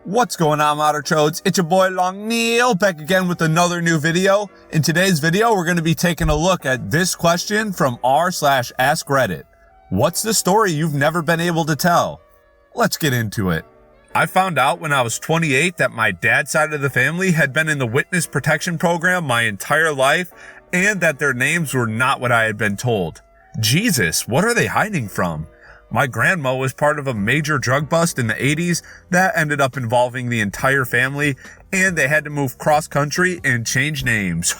What's going on, Moderchodes? It's your boy Long Neil back again with another new video. In today's video, we're going to be taking a look at this question from r/AskReddit. What's the story you've never been able to tell? Let's get into it. I found out when I was 28 that my dad's side of the family had been in the witness protection program my entire life and that their names were not what I had been told. Jesus, what are they hiding from? My grandma was part of a major drug bust in the 80s that ended up involving the entire family, and they had to move cross-country and change names.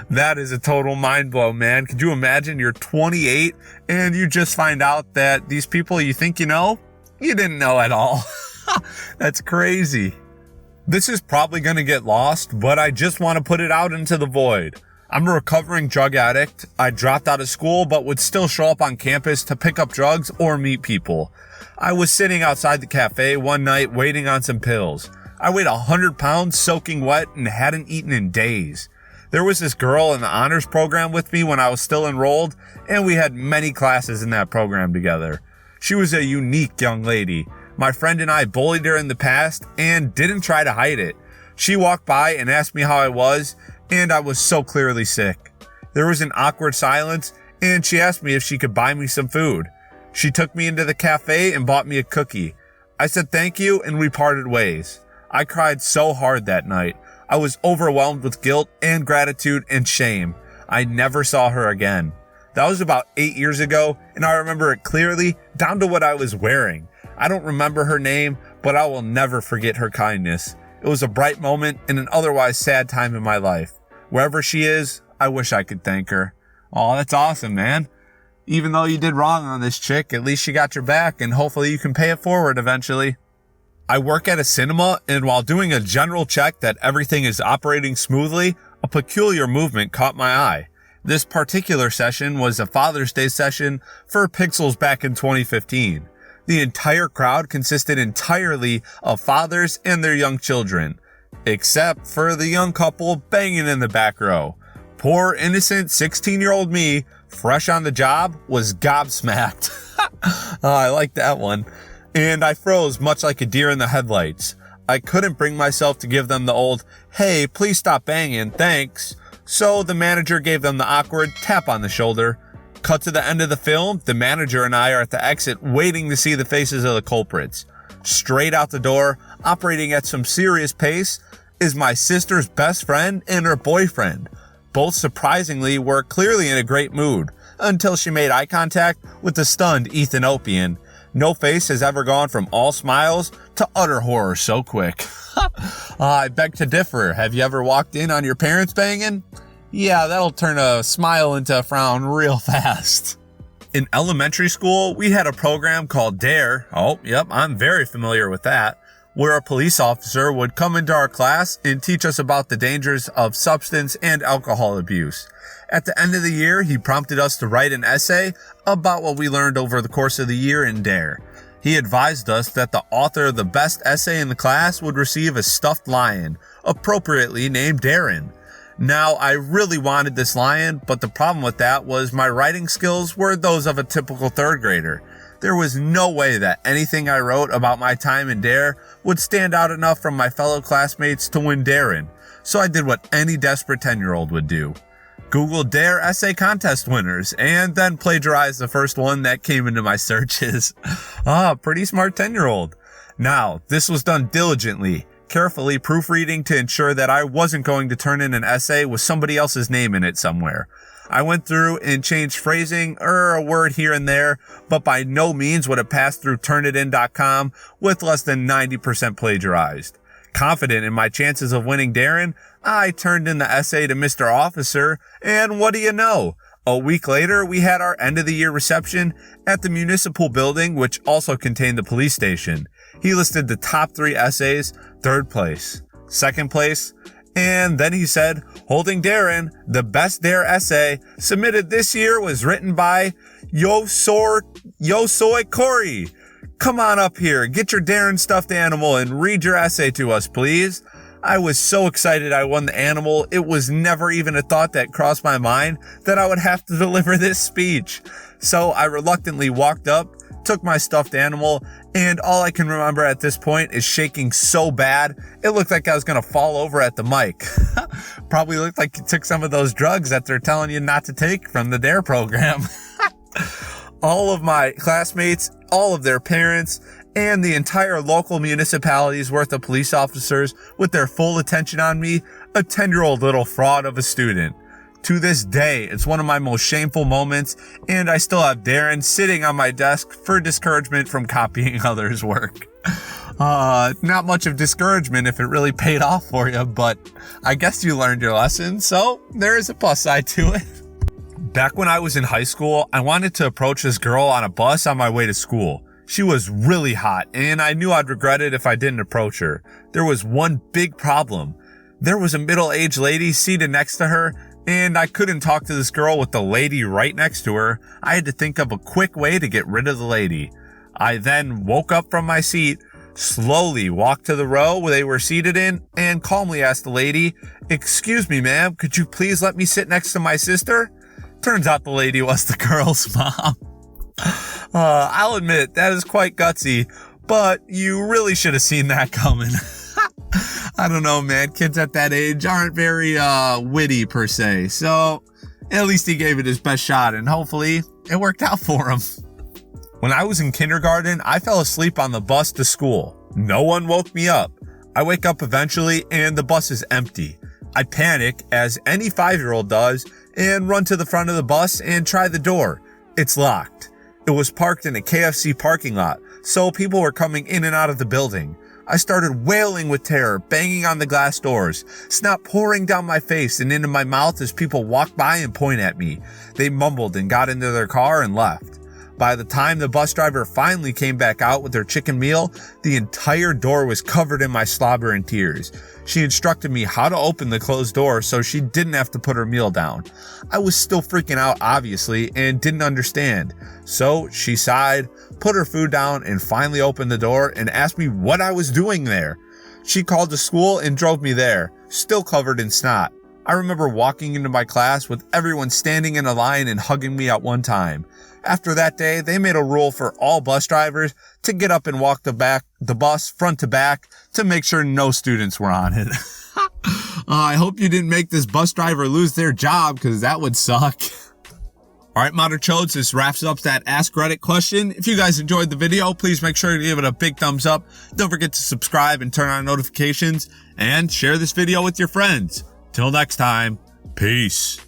That is a total mind blow, man. Could you imagine you're 28 and you just find out that these people you think you know, you didn't know at all. That's crazy. This is probably going to get lost, but I just want to put it out into the void. I'm a recovering drug addict. I dropped out of school, but would still show up on campus to pick up drugs or meet people. I was sitting outside the cafe one night waiting on some pills. I weighed 100 pounds soaking wet and hadn't eaten in days. There was this girl in the honors program with me when I was still enrolled, and we had many classes in that program together. She was a unique young lady. My friend and I bullied her in the past and didn't try to hide it. She walked by and asked me how I was, and I was so clearly sick. There was an awkward silence, and she asked me if she could buy me some food. She took me into the cafe and bought me a cookie. I said thank you, and we parted ways. I cried so hard that night. I was overwhelmed with guilt and gratitude and shame. I never saw her again. That was about 8 years ago, and I remember it clearly, down to what I was wearing. I don't remember her name, but I will never forget her kindness. It was a bright moment in an otherwise sad time in my life. Wherever she is, I wish I could thank her. Oh, that's awesome, man. Even though you did wrong on this chick, at least she got your back, and hopefully you can pay it forward eventually. I work at a cinema, and while doing a general check that everything is operating smoothly, a peculiar movement caught my eye. This particular session was a Father's Day session for Pixels back in 2015. The entire crowd consisted entirely of fathers and their young children, except for the young couple banging in the back row. Poor innocent 16-year-old me, fresh on the job, was gobsmacked. I like that one. And I froze much like a deer in the headlights. I couldn't bring myself to give them the old, "Hey, please stop banging, thanks." So the manager gave them the awkward tap on the shoulder. Cut to the end of the film, the manager and I are at the exit waiting to see the faces of the culprits. Straight out the door, operating at some serious pace, is my sister's best friend and her boyfriend. Both surprisingly were clearly in a great mood, until she made eye contact with the stunned Ethiopian. No face has ever gone from all smiles to utter horror so quick. I beg to differ. Have you ever walked in on your parents banging? Yeah, that'll turn a smile into a frown real fast. In elementary school, we had a program called DARE. Oh, yep, I'm very familiar with that. Where a police officer would come into our class and teach us about the dangers of substance and alcohol abuse. At the end of the year, he prompted us to write an essay about what we learned over the course of the year in DARE. He advised us that the author of the best essay in the class would receive a stuffed lion, appropriately named Darren. Now, I really wanted this lion, but the problem with that was my writing skills were those of a typical third grader. There was no way that anything I wrote about my time in DARE would stand out enough from my fellow classmates to win Darren, so I did what any desperate 10-year-old would do. Googled DARE essay contest winners, and then plagiarized the first one that came into my searches. Pretty smart 10-year-old. Now, this was done diligently, carefully proofreading to ensure that I wasn't going to turn in an essay with somebody else's name in it somewhere. I went through and changed phrasing or a word here and there, but by no means would it pass through Turnitin.com with less than 90% plagiarized. Confident in my chances of winning Darren, I turned in the essay to Mr. Officer, and what do you know? A week later, we had our end of the year reception at the municipal building, which also contained the police station. He listed the top 3 essays, 3rd place, 2nd place, and then he said, holding Darren, the best DARE essay submitted this year was written by Yosoy Corey. Come on up here, get your Darren stuffed animal and read your essay to us, please. I was so excited I won the animal, it was never even a thought that crossed my mind that I would have to deliver this speech. So I reluctantly walked up, took my stuffed animal, and all I can remember at this point is shaking so bad, it looked like I was gonna fall over at the mic. Probably looked like you took some of those drugs that they're telling you not to take from the DARE program. All of my classmates, all of their parents, and the entire local municipality's worth of police officers with their full attention on me, a 10-year-old little fraud of a student. To this day, it's one of my most shameful moments, and I still have Darren sitting on my desk for discouragement from copying others' work. Not much of discouragement if it really paid off for you, but I guess you learned your lesson, so there is a plus side to it. Back when I was in high school, I wanted to approach this girl on a bus on my way to school. She was really hot, and I knew I'd regret it if I didn't approach her. There was one big problem. There was a middle-aged lady seated next to her, and I couldn't talk to this girl with the lady right next to her. I had to think of a quick way to get rid of the lady. I then woke up from my seat, slowly walked to the row where they were seated in, and calmly asked the lady, "Excuse me, ma'am, could you please let me sit next to my sister?" Turns out the lady was the girl's mom. I'll admit, that is quite gutsy, but you really should have seen that coming. I don't know, man. Kids at that age aren't very witty per se, so at least he gave it his best shot, and hopefully it worked out for him. When I was in kindergarten, I fell asleep on the bus to school. No one woke me up. I wake up eventually, and the bus is empty. I panic, as any 5-year-old does, and run to the front of the bus and try the door. It's locked. It was parked in a KFC parking lot, so people were coming in and out of the building. I started wailing with terror, banging on the glass doors, snot pouring down my face and into my mouth as people walked by and pointed at me. They mumbled and got into their car and left. By the time the bus driver finally came back out with their chicken meal, the entire door was covered in my slobber and tears. She instructed me how to open the closed door so she didn't have to put her meal down. I was still freaking out, obviously, and didn't understand. So she sighed, put her food down, and finally opened the door and asked me what I was doing there. She called the school and drove me there, still covered in snot. I remember walking into my class with everyone standing in a line and hugging me at one time. After that day, they made a rule for all bus drivers to get up and walk the bus front to back to make sure no students were on it. I hope you didn't make this bus driver lose their job, because that would suck. Alright, Modern Chodes, this wraps up that Ask Reddit question. If you guys enjoyed the video, please make sure to give it a big thumbs up. Don't forget to subscribe and turn on notifications, and share this video with your friends. Till next time, peace.